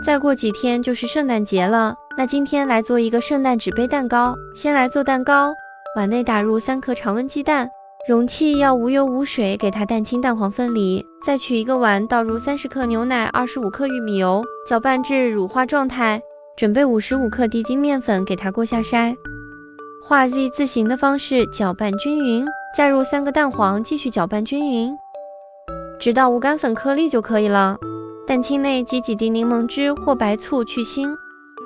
再过几天就是圣诞节了，那今天来做一个圣诞纸杯蛋糕。先来做蛋糕，碗内打入3颗常温鸡蛋，容器要无油无水，给它蛋清蛋黄分离。再取一个碗，倒入30克牛奶、25克玉米油，搅拌至乳化状态。准备55克低筋面粉，给它过下筛。画 Z 字形的方式搅拌均匀，加入3个蛋黄，继续搅拌均匀，直到无干粉颗粒就可以了。蛋清内挤几滴柠檬汁或白醋去腥。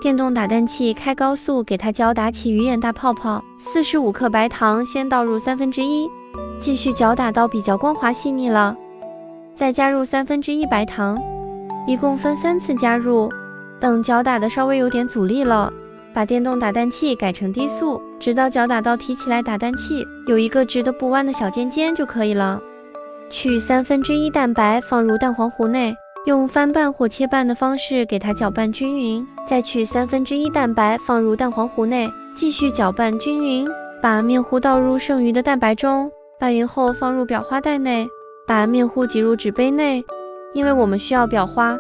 电动打蛋器开高速，给它搅打起鱼眼大泡泡。45克白糖先倒入1/3，继续搅打到比较光滑细腻了，再加入1/3白糖，一共分3次加入。等搅打的稍微有点阻力了，把电动打蛋器改成低速，直到搅打到提起来打蛋器有一个直的不弯的小尖尖就可以了。取1/3蛋白放入蛋黄糊内，用翻拌或切拌的方式给它搅拌均匀，再取1/3蛋白放入蛋黄糊内，继续搅拌均匀。把面糊倒入剩余的蛋白中，拌匀后放入裱花袋内，把面糊挤入纸杯内。因为我们需要裱花，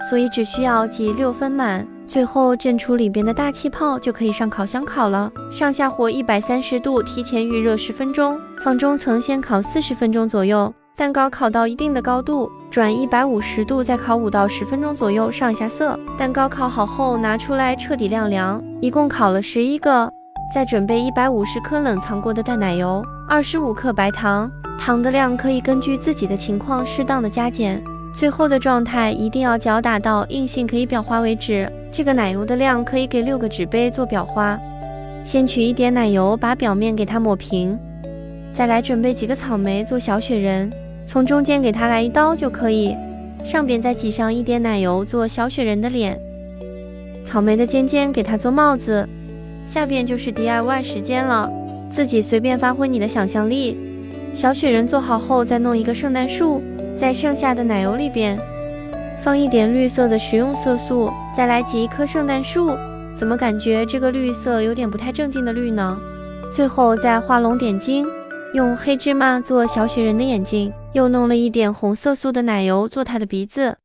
所以只需要挤6分满。最后震出里边的大气泡，就可以上烤箱烤了。上下火130度，提前预热10分钟，放中层先烤40分钟左右。蛋糕烤到一定的高度，转150度，再烤5到10分钟左右，上下色。蛋糕烤好后拿出来彻底晾凉，一共烤了11个。再准备150克冷藏过的淡奶油，25克白糖，糖的量可以根据自己的情况适当的加减。最后的状态一定要搅打到硬性可以裱花为止。这个奶油的量可以给6个纸杯做裱花。先取一点奶油，把表面给它抹平。再来准备几个草莓做小雪人，从中间给它来一刀就可以，上边再挤上一点奶油做小雪人的脸。草莓的尖尖给它做帽子。下边就是 DIY 时间了，自己随便发挥你的想象力。小雪人做好后，再弄一个圣诞树，在剩下的奶油里边放一点绿色的食用色素，再来挤一棵圣诞树。怎么感觉这个绿色有点不太正经的绿呢？最后再画龙点睛，用黑芝麻做小雪人的眼睛，又弄了一点红色素的奶油做它的鼻子。